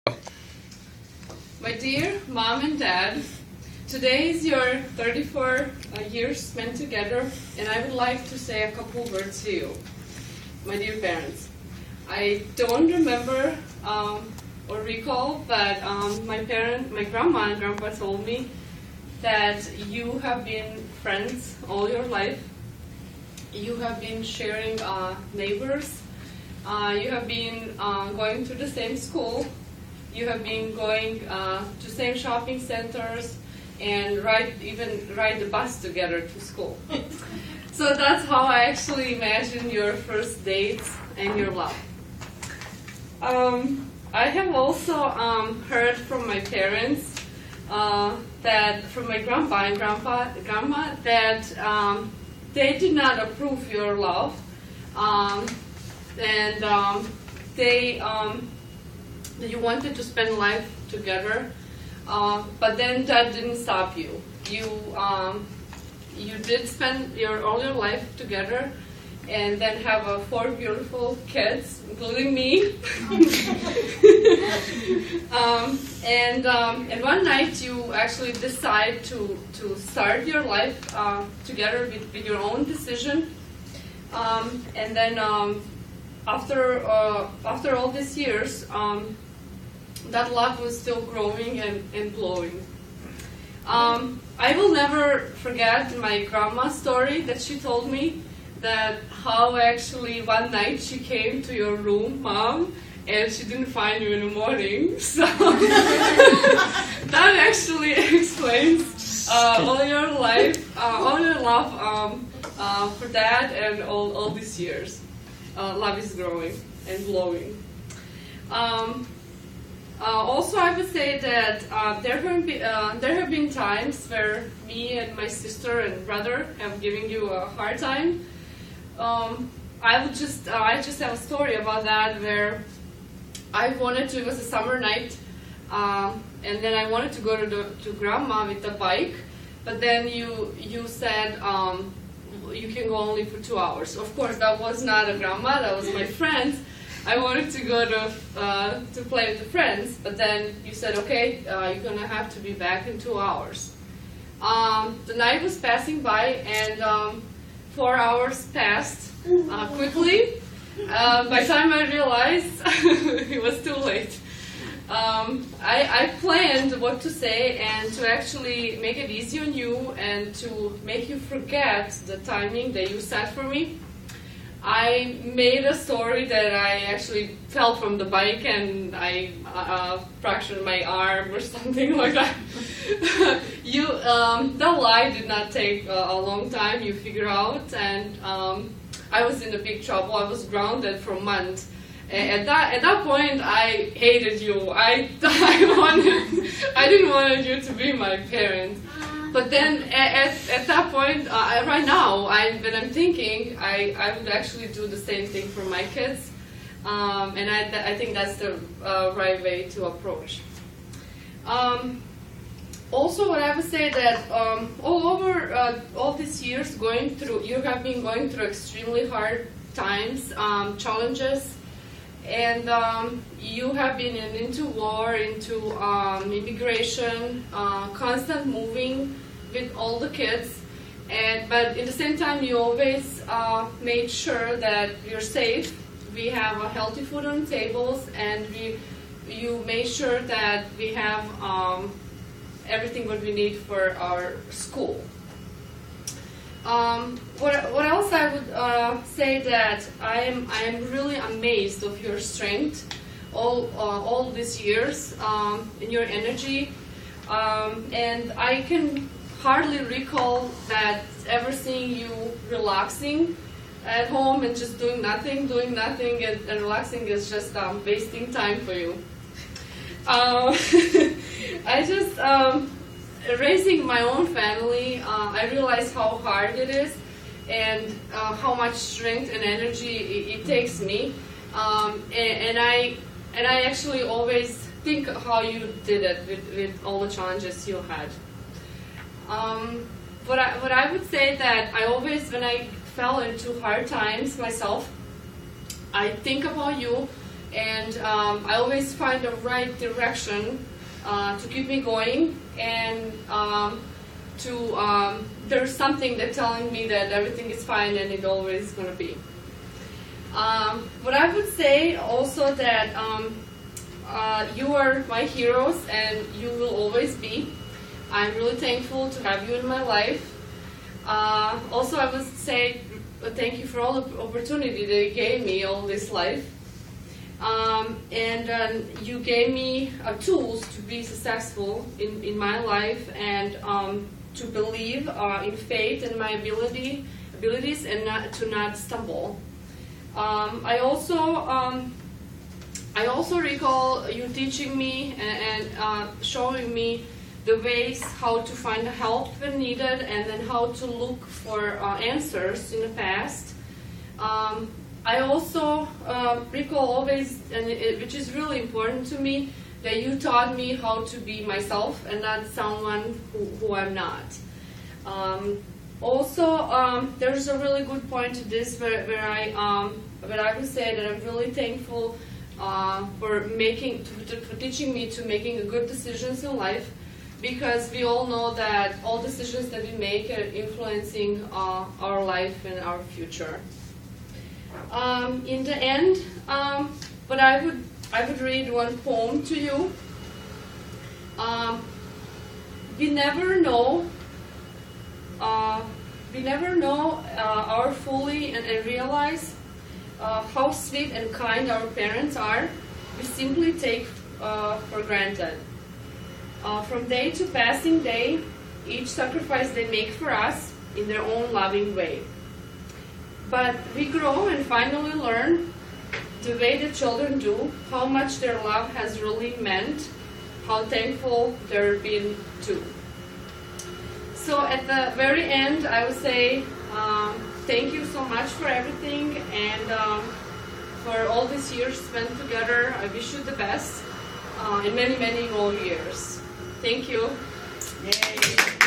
My dear mom and dad, today is your 34 years spent together, and I would like to say a couple words to you, my dear parents. I don't remember or recall, but my grandma and grandpa told me that you have been friends all your life. You have been sharing neighbors. You have been going to the same school. You have been going to same shopping centers and ride the bus together to school. So that's how I actually imagine your first dates and your love. I have also heard from my parents that from my grandpa and grandma that they did not approve your love, and they you wanted to spend life together, but then that didn't stop you. You did spend all your life together, and then have 4 beautiful kids, including me. And one night you actually decide to start your life together with your own decision, and then after all these years, that love was still growing and glowing. I will never forget my grandma's story that she told me, that how actually one night she came to your room, Mom, and she didn't find you in the morning. So that actually explains all your life, all your love for Dad, and all these years. Love is growing and glowing. Also, I would say that there have been times where me and my sister and brother have given you a hard time. I just have a story about that, where it was a summer night, and then I wanted to go to Grandma with the bike, but then you said you can go only for 2 hours. Of course, that was not a grandma, that was my friend. I wanted to go to play with the friends, but then you said, okay, you're gonna have to be back in 2 hours. The night was passing by, and 4 hours passed quickly. By the time I realized, it was too late. I planned what to say and to actually make it easy on you and to make you forget the timing that you set for me. I made a story that I actually fell from the bike and I fractured my arm or something like that. The lie did not take a long time, you figure out, and I was in a big trouble. I was grounded for months. At that point, I hated you. I didn't want you to be my parent. But then at that point, right now, when I'm thinking, I would actually do the same thing for my kids, and I think that's the right way to approach. Also, what I would say that all over all these years you have been going through extremely hard times, challenges, and you have been into war, into immigration, constant moving with all the kids, but at the same time you always made sure that you're safe. We have healthy food on tables, and you made sure that we have everything what we need for our school. What else I would say that I am really amazed of your strength all these years, in your energy, and I can hardly recall that ever seeing you relaxing at home and just doing nothing, and relaxing is just wasting time for you. I just raising my own family, I realize how hard it is and how much strength and energy it takes me, and I actually always think how you did it with all the challenges you had. What I would say that I always, when I fell into hard times myself, I think about you and I always find the right direction to keep me going, and there's something that's telling me that everything is fine and it always going to be. But I would say also that you are my heroes and you will always be. I'm really thankful to have you in my life. Also, I would say thank you for all the opportunity that you gave me all this life. And you gave me tools to be successful in my life, and to believe in faith and my abilities and not stumble. I also recall you teaching me and showing me the ways how to find help when needed, and then how to look for answers in the past. I also recall always, which is really important to me, that you taught me how to be myself and not someone who I'm not. Also, there's a really good point to this where I would say that I'm really thankful for teaching me to making good decisions in life, because we all know that all decisions that we make are influencing our life and our future. In the end, but I would read one poem to you. We never know our fully and realize how sweet and kind our parents are. We simply take for granted. From day to passing day, each sacrifice they make for us in their own loving way. But we grow and finally learn, the way the children do, how much their love has really meant, how thankful they've been too. So at the very end, I would say thank you so much for everything, and for all these years spent together. I wish you the best in many, many more years. Thank you. Yay.